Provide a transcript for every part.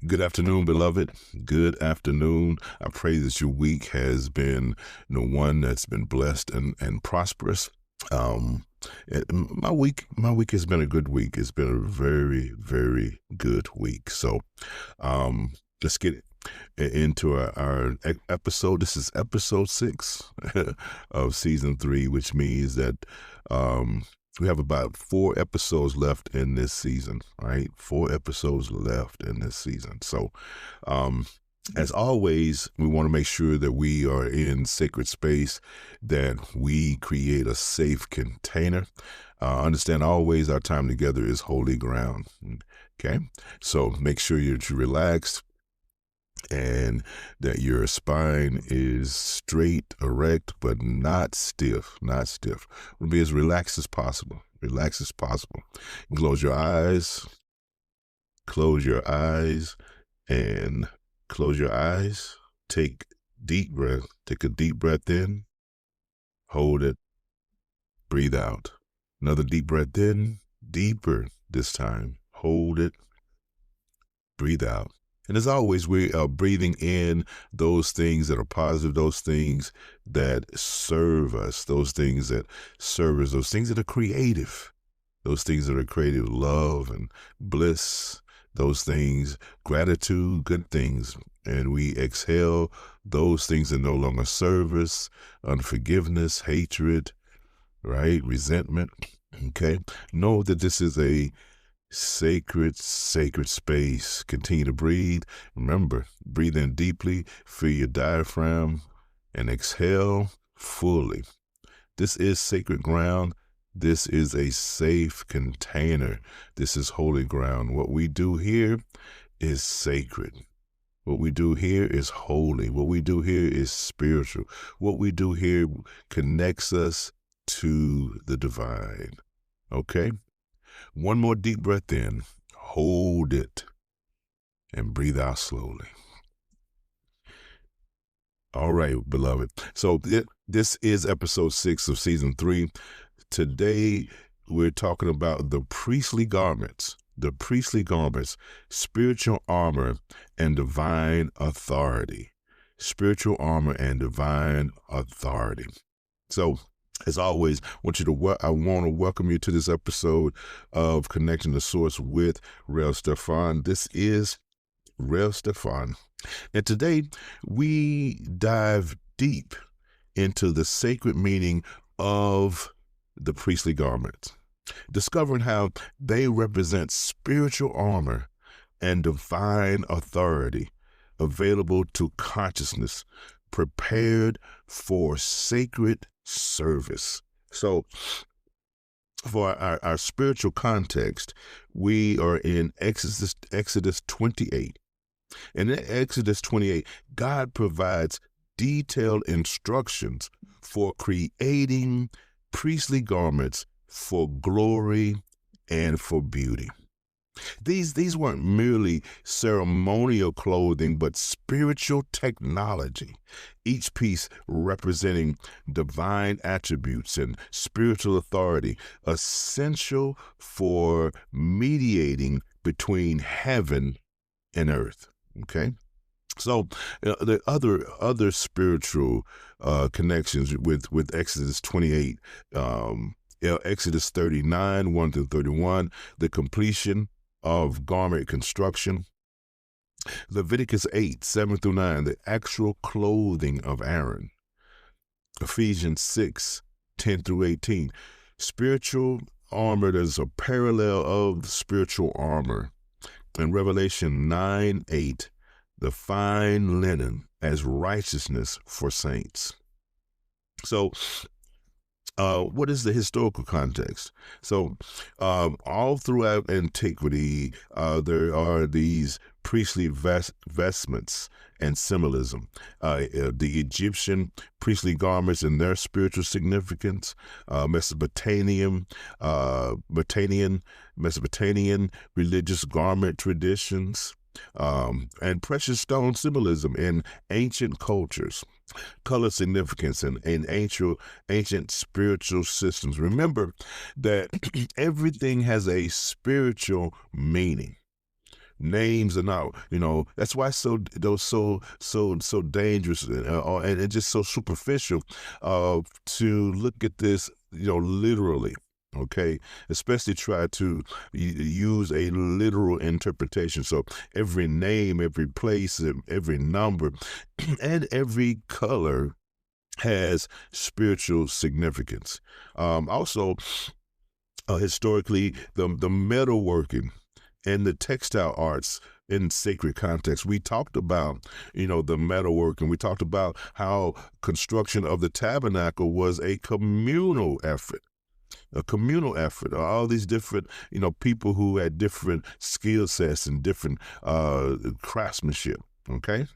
Good afternoon, beloved. Good afternoon. I pray that your week has been one that's been blessed and prosperous. Um, my week has been a good week. It's been a very, very good week. So, let's get into our episode. This is episode 6 of season 3, which means that we have about 4 episodes left in this season, right? 4 episodes left in this season. So, as always, we want to make sure that we are in sacred space, that we create a safe container. Understand always our time together is holy ground. Okay? So make sure you're relaxed and that your spine is straight, erect, but not stiff, not stiff. We'll be as relaxed as possible, relaxed as possible. Close your eyes, and close your eyes. Take deep breath. Take a deep breath in, hold it, breathe out. Another deep breath in, deeper this time. Hold it, breathe out. And as always, we are breathing in those things that are positive, those things that serve us, those things that serve us, those things that are creative, love and bliss, those things, gratitude, good things. And we exhale those things that no longer serve us, unforgiveness, hatred, right, resentment. Okay. Know that this is a sacred space. Continue to breathe. Remember, breathe in deeply, feel your diaphragm, and exhale fully. This is sacred ground. This is a safe container. This is holy ground. What we do here is sacred. What we do here is holy. What we do here is spiritual. What we do here connects us to the divine. Okay? One more deep breath in, hold it, and breathe out slowly. All right, beloved. So this is episode 6 of season 3. Today, we're talking about the priestly garments, spiritual armor and divine authority. Spiritual armor and divine authority. So, as always, I want to welcome you to this episode of Connecting the Source with Rev Stephon. This is Rev Stephon. And today we dive deep into the sacred meaning of the priestly garments, discovering how they represent spiritual armor and divine authority available to consciousness, prepared for sacred service. So for our spiritual context, we are in Exodus 28. And in Exodus 28, God provides detailed instructions for creating priestly garments for glory and for beauty. These weren't merely ceremonial clothing, but spiritual technology, each piece representing divine attributes and spiritual authority, essential for mediating between heaven and earth. Okay? So the other spiritual connections with Exodus 28, Exodus 39, 1 through 31, the completion of garment construction. Leviticus 8, 7 through 9, the actual clothing of Aaron. Ephesians 6, 10 through 18, spiritual armor. There's a parallel of the spiritual armor. And Revelation 9, 8, the fine linen as righteousness for saints. So, what is the historical context? So, all throughout antiquity, there are these priestly vestments and symbolism. The Egyptian priestly garments and their spiritual significance, Mesopotamian religious garment traditions, and precious stone symbolism in ancient cultures, color significance in ancient spiritual systems. Remember that everything has a spiritual meaning. Names are not, that's why so dangerous, and just so superficial to look at this, literally. Okay, especially try to use a literal interpretation. So every name, every place, every number, and every color has spiritual significance. Also, historically, the metalworking and the textile arts in sacred context. We talked about, the metalworking. We talked about how construction of the tabernacle was a communal effort. All these different, people who had different skill sets and different craftsmanship. Okay.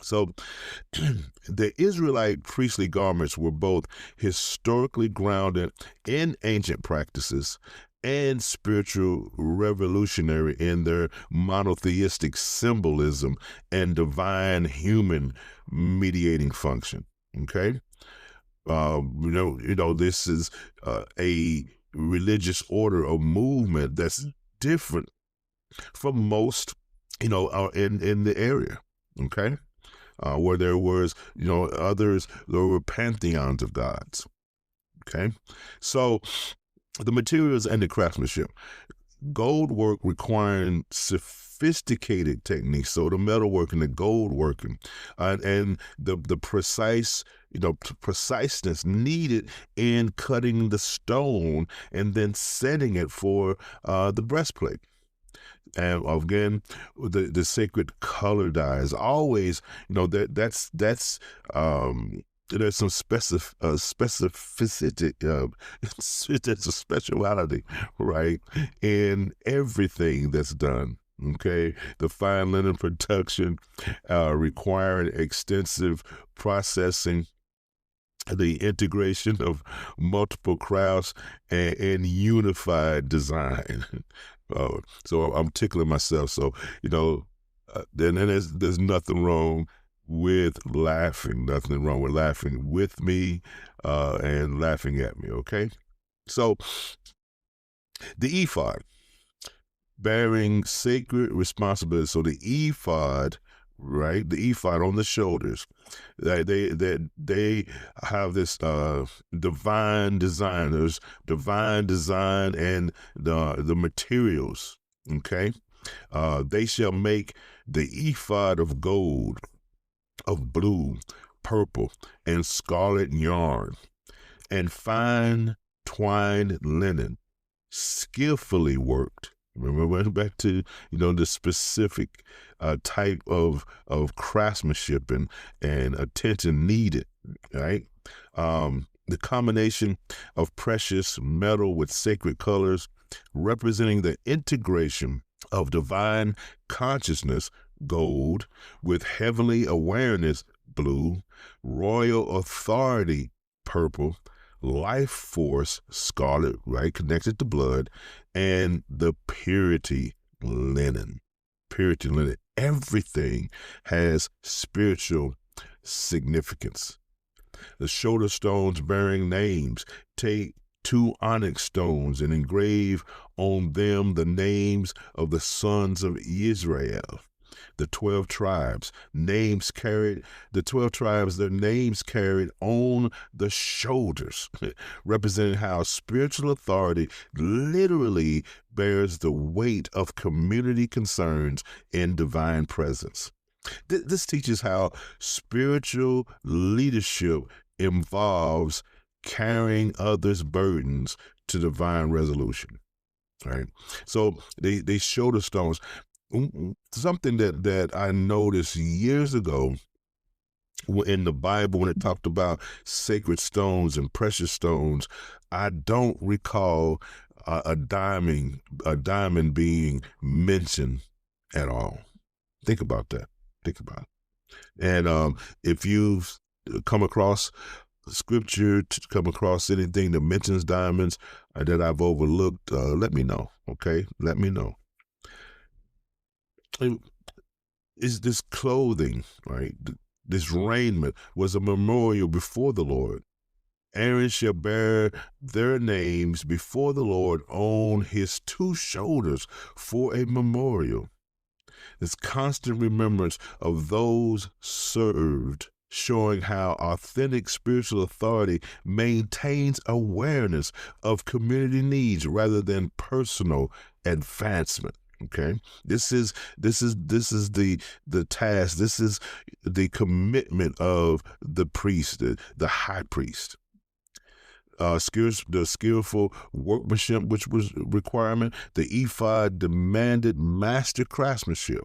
So the Israelite priestly garments were both historically grounded in ancient practices and spiritual revolutionary in their monotheistic symbolism and divine human mediating function. Okay. This is a religious order or movement that's different from most, in the area. Okay. Where there was, others, there were pantheons of gods. Okay. So the materials and the craftsmanship, gold work requiring sophisticated techniques. So the metalwork and the gold working, and the precise, preciseness needed in cutting the stone and then setting it for the breastplate. And again, the sacred color dyes always, that's there's some specificity, there's a speciality, right, in everything that's done. Okay, the fine linen production requiring extensive processing, the integration of multiple crafts and unified design. So I'm tickling myself. So, then there's nothing wrong with laughing. Nothing wrong with laughing with me and laughing at me. Okay. So the ephod, bearing sacred responsibility. So the ephod, right? The ephod on the shoulders. They have this divine design. There's divine design and the materials. Okay, they shall make the ephod of gold, of blue, purple, and scarlet yarn, and fine twined linen, skillfully worked. Remember, went back to the specific type of craftsmanship and attention needed, right? The combination of precious metal with sacred colors, representing the integration of divine consciousness, gold, with heavenly awareness, blue, royal authority, purple, life force, scarlet, right, connected to blood, and the purity, linen. Purity, linen. Everything has spiritual significance. The shoulder stones bearing names, take 2 onyx stones and engrave on them the names of the sons of Israel. The 12 tribes, names carried, the 12 tribes, their names carried on the shoulders, representing how spiritual authority literally bears the weight of community concerns in divine presence. This teaches how spiritual leadership involves carrying others' burdens to divine resolution. Right. So they shoulder stones. Something that I noticed years ago in the Bible when it talked about sacred stones and precious stones, I don't recall a diamond being mentioned at all. Think about that. Think about it. And if you've come across scripture, to come across anything that mentions diamonds that I've overlooked, let me know. Okay, let me know. Is this clothing, right? This raiment was a memorial before the Lord. Aaron shall bear their names before the Lord on his 2 shoulders for a memorial. This constant remembrance of those served, showing how authentic spiritual authority maintains awareness of community needs rather than personal advancement. Okay, this is the task. This is the commitment of the priest, the high priest. The skillful workmanship, which was requirement. The ephod demanded master craftsmanship,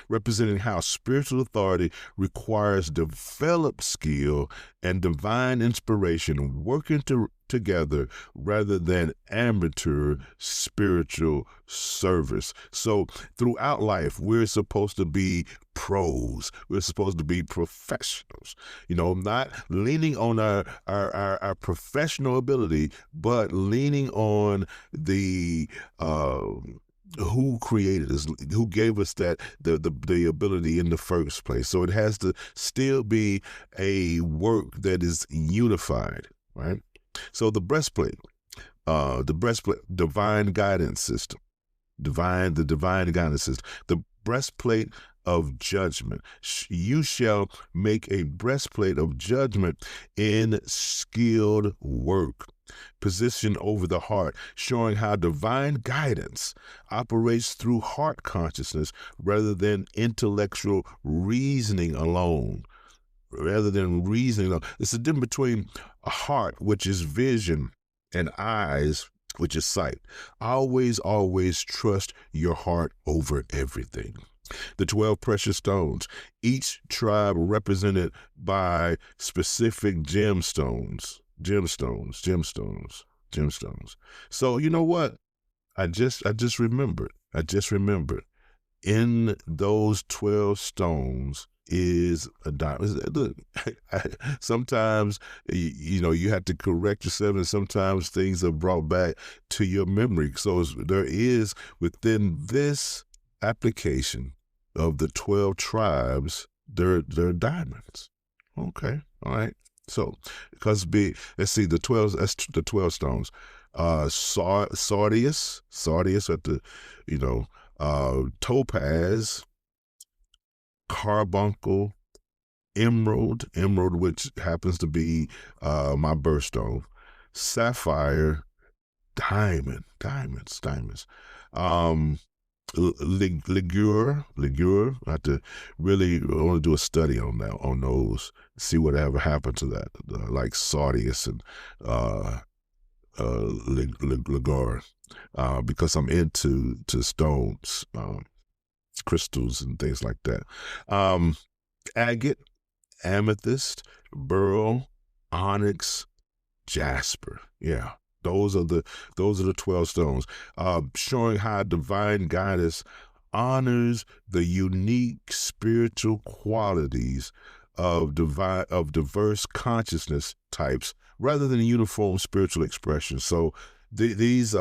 representing how spiritual authority requires developed skill and divine inspiration working together rather than amateur spiritual service. So throughout life, we're supposed to be pros. We're supposed to be professionals, not leaning on our professional ability, but leaning on the who created us, who gave us the ability in the first place. So it has to still be a work that is unified, right? So the breastplate, divine guidance system, the divine guidance system, the breastplate of judgment. You shall make a breastplate of judgment in skilled work, position over the heart, showing how divine guidance operates through heart consciousness rather than intellectual reasoning alone. It's a difference between a heart, which is vision, and eyes, which is sight. Always trust your heart over everything. The 12 precious stones, each tribe represented by specific gemstones. So you know what? I just remembered. In those 12 stones is a diamond. Look, sometimes you have to correct yourself, and sometimes things are brought back to your memory. So there is within this application of the 12 tribes, they're diamonds. Okay, all right. So let's see, the 12. That's the 12 stones. Sardius at the topaz, carbuncle, emerald, which happens to be my birthstone, sapphire, diamonds. Ligure. I have to really want to do a study on those, see whatever happened to that, like sardius and ligure, because I'm into stones, crystals and things like that. Agate, amethyst, beryl, onyx, jasper. Yeah. Those are the 12 stones, showing how divine guidance honors the unique spiritual qualities of diverse consciousness types rather than uniform spiritual expressions. So these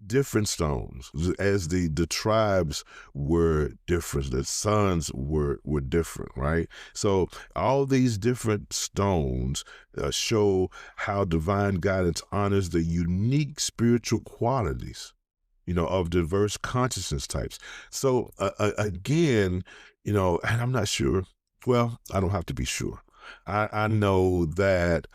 different stones, as the tribes were different, the sons were different, right? So all these different stones show how divine guidance honors the unique spiritual qualities, of diverse consciousness types. So again, and I'm not sure. Well, I don't have to be sure. I know that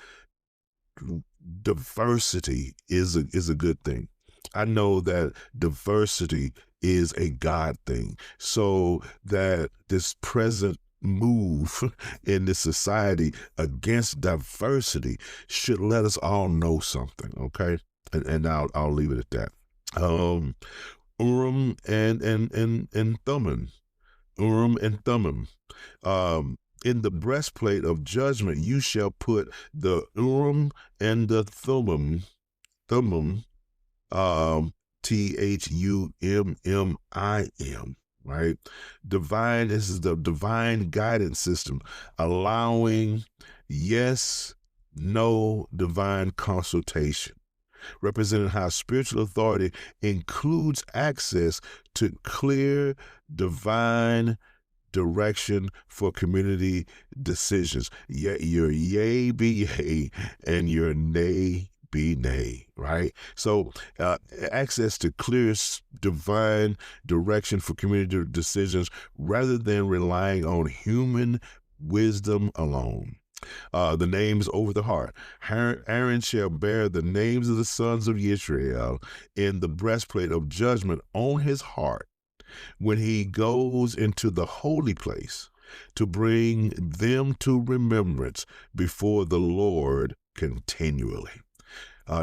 diversity is a good thing. I know that diversity is a God thing. So that this present move in this society against diversity should let us all know something, okay? And I'll leave it at that. Urim and Thummim. Urim and Thummim. In the breastplate of judgment, you shall put the Urim and the Thummim, THUMMIM, right? This is the divine guidance system, allowing yes, no divine consultation, representing how spiritual authority includes access to clear divine direction for community decisions. Your yay be yay and your nay be nay, right? So access to clear divine direction for community decisions rather than relying on human wisdom alone. The names over the heart. Aaron shall bear the names of the sons of Israel in the breastplate of judgment on his heart when he goes into the holy place to bring them to remembrance before the Lord continually.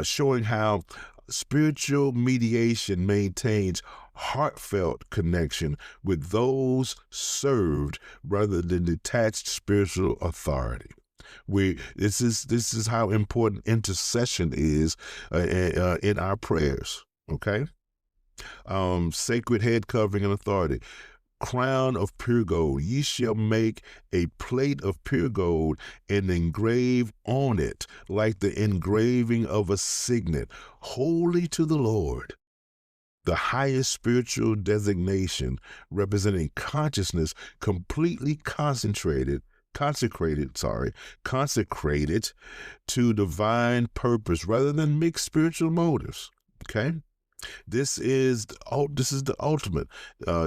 Showing how spiritual mediation maintains heartfelt connection with those served rather than detached spiritual authority. This is how important intercession is in our prayers. Okay, sacred head covering and authority. Crown of pure gold. Ye shall make a plate of pure gold and engrave on it like the engraving of a signet, holy to the Lord. The highest spiritual designation representing consciousness completely consecrated to divine purpose rather than mixed spiritual motives. Okay? This is the ultimate.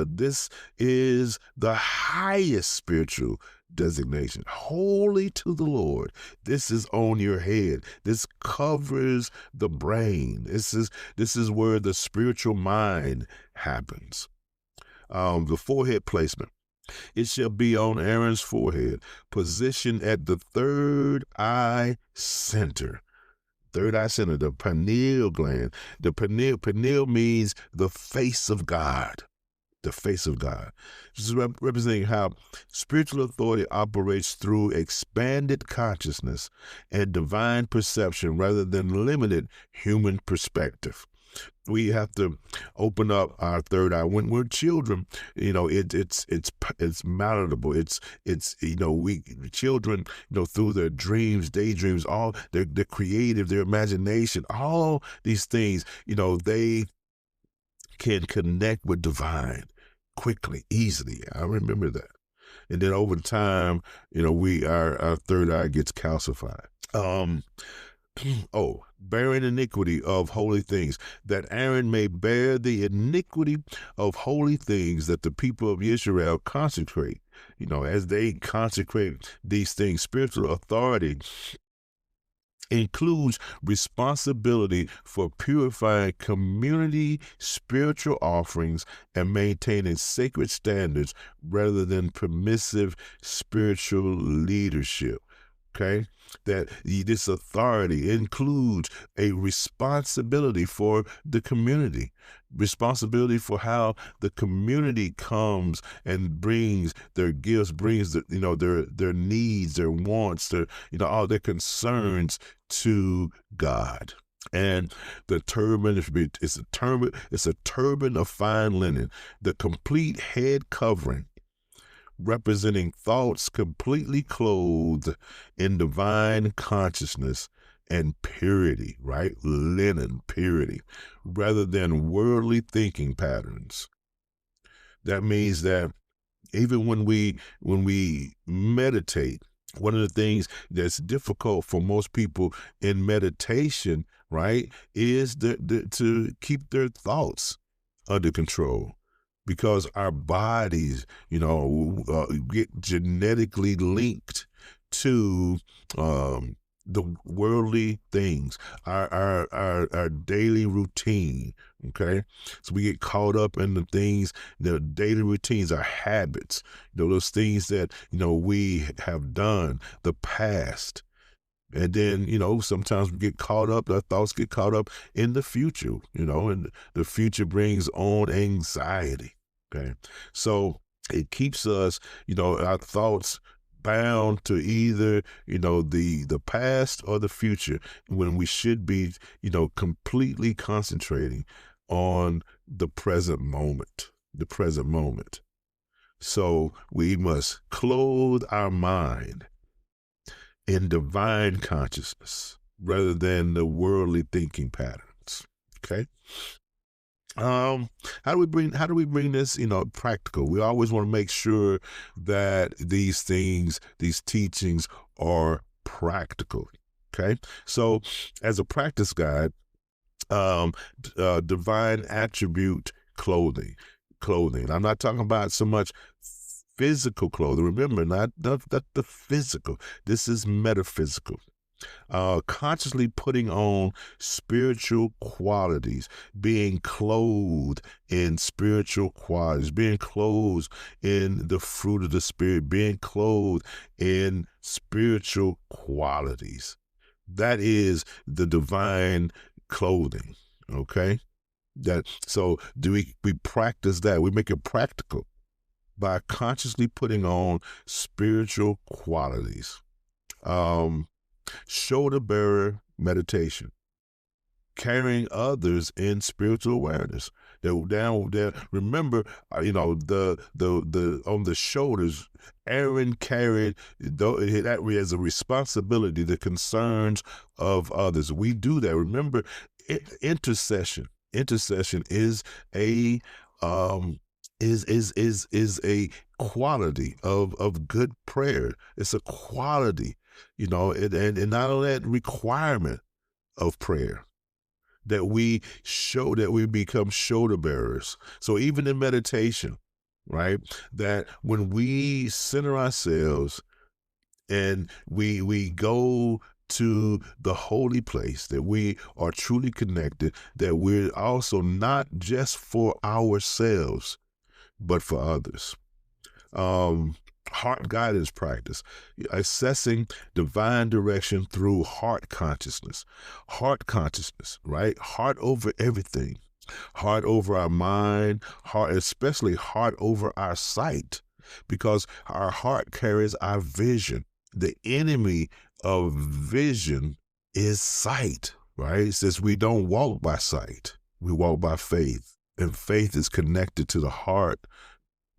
This is the highest spiritual designation. Holy to the Lord. This is on your head. This covers the brain. This is where the spiritual mind happens. The forehead placement. It shall be on Aaron's forehead, positioned at the third eye center. Third eye center, the pineal gland. The pineal means the face of God. The face of God. This is representing how spiritual authority operates through expanded consciousness and divine perception rather than limited human perspective. We have to open up our third eye. When we're children, it's malleable. It's we children, through their dreams, daydreams, all they're creative, their imagination, all these things, they can connect with divine quickly, easily. I remember that. And then over time, our third eye gets calcified. Bearing iniquity of holy things, that Aaron may bear the iniquity of holy things that the people of Israel consecrate. As they consecrate these things, spiritual authority includes responsibility for purifying community spiritual offerings and maintaining sacred standards rather than permissive spiritual leadership. Okay, that this authority includes a responsibility for the community, responsibility for how the community comes and brings their gifts, brings their needs, their wants, their all their concerns to God. And the turban it's a turban of fine linen, the complete head covering, representing thoughts completely clothed in divine consciousness and purity, right? Linen, purity, rather than worldly thinking patterns. That means that even when we meditate, one of the things that's difficult for most people in meditation, right, is to keep their thoughts under control. Because our bodies, get genetically linked to the worldly things, our daily routine. Okay, so we get caught up in the things, the daily routines, our habits, those things that we have done, the past. And then, sometimes we get caught up, our thoughts get caught up in the future, and the future brings on anxiety. Okay. So it keeps us, our thoughts bound to either, the past or the future, when we should be, completely concentrating on the present moment. So we must clothe our mind in divine consciousness rather than the worldly thinking patterns. Okay. How do we bring this, practical? We always want to make sure that these things, these teachings are practical. Okay. So as a practice guide, divine attribute clothing. I'm not talking about so much physical clothing. Remember, not the physical. This is metaphysical. Consciously putting on spiritual qualities, being clothed in spiritual qualities, being clothed in the fruit of the Spirit, being clothed in spiritual qualities. That is the divine clothing. Okay. So do we practice that? We make it practical by consciously putting on spiritual qualities. Shoulder bearer meditation, carrying others in spiritual awareness. They're down there. Remember, the on the shoulders, Aaron carried that as a responsibility, the concerns of others. We do that. Remember, intercession. Intercession is a is a quality of good prayer. It's a quality, and not only that requirement of prayer, that we become shoulder bearers. So even in meditation, right, that when we center ourselves and we go to the holy place, that we are truly connected, that we're also not just for ourselves, but for others. Heart guidance practice, assessing divine direction through heart consciousness. Heart consciousness, right? Heart over everything. Heart over our mind, heart, especially heart over our sight, because our heart carries our vision. The enemy of vision is sight, right? It says we don't walk by sight, we walk by faith. And faith is connected to the heart,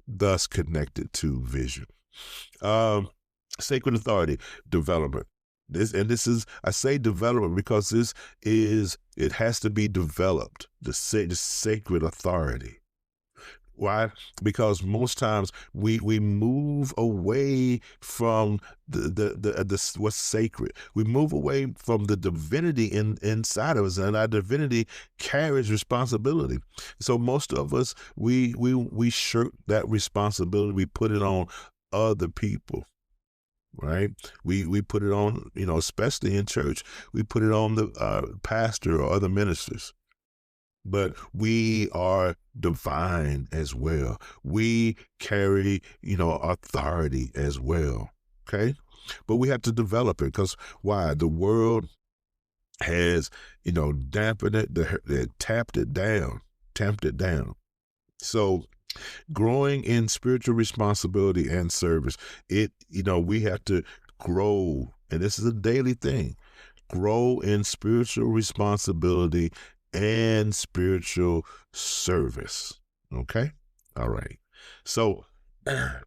thus connected to vision. Sacred authority development. This is, I say development because it has to be developed. The sacred authority. Why? Because most times we move away from the what's sacred. We move away from the divinity inside of us, and our divinity carries responsibility. So most of us we shirk that responsibility. We put it on other people. Right? We put it on, especially in church. We put it on the pastor or other ministers. But we are divine as well. We carry, authority as well. Okay? But we have to develop it, because why? The world has, dampened it, they tamped it down. So growing in spiritual responsibility and service, we have to grow, and this is a daily thing, grow in spiritual responsibility and spiritual service. Okay? All right. So I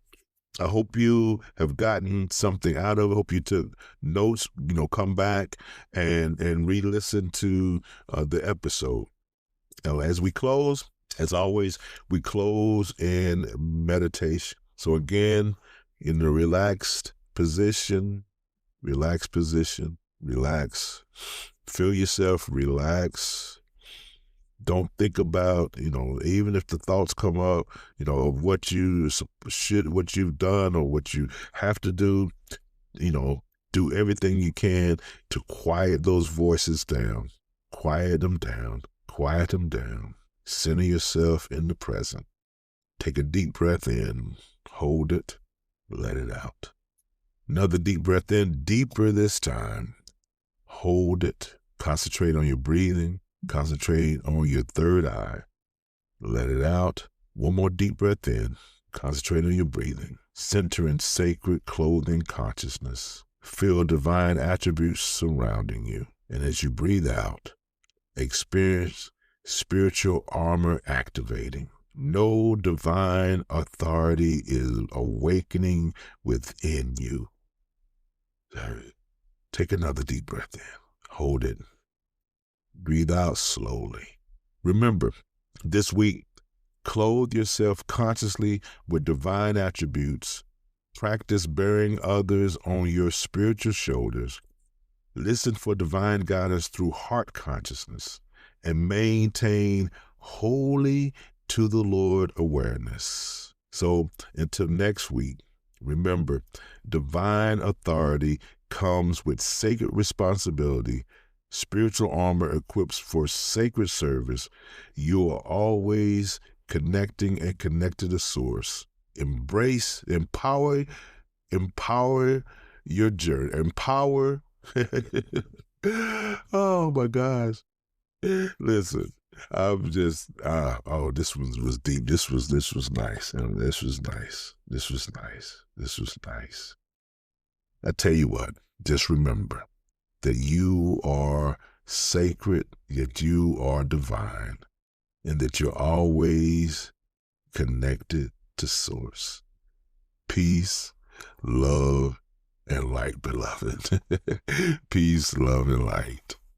hope you have gotten something out of it. I hope you took notes, come back and re-listen to the episode. Now, as we close, as always, we close in meditation. So again, in the relax. Feel yourself relax. Don't think about, even if the thoughts come up, of what what you've done or what you have to do, do everything you can to quiet those voices down. Quiet them down. Center yourself in the present. Take a deep breath in. Hold it. Let it out. Another deep breath in, deeper this time. Hold it. Concentrate on your breathing. Concentrate on your third eye. Let it out. One more deep breath in. Concentrate on your breathing. Center in sacred clothing consciousness. Feel divine attributes surrounding you. And as you breathe out, experience spiritual armor activating. No divine authority is awakening within you. Take another deep breath in. Hold it. Breathe out slowly. Remember, this week, clothe yourself consciously with divine attributes. Practice bearing others on your spiritual shoulders. Listen for divine guidance through heart consciousness and maintain holy to the Lord awareness. So until next week, remember, divine authority comes with sacred responsibility. Spiritual armor equips for sacred service. You are always connecting and connected to source. Empower your journey. Empower. Oh my gosh. Listen, I'm just, this one was deep. This was nice. This was nice. This was nice. This was nice. I tell you what, just remember that you are sacred, yet you are divine, and that you're always connected to source. Peace, love, and light, beloved. Peace, love, and light.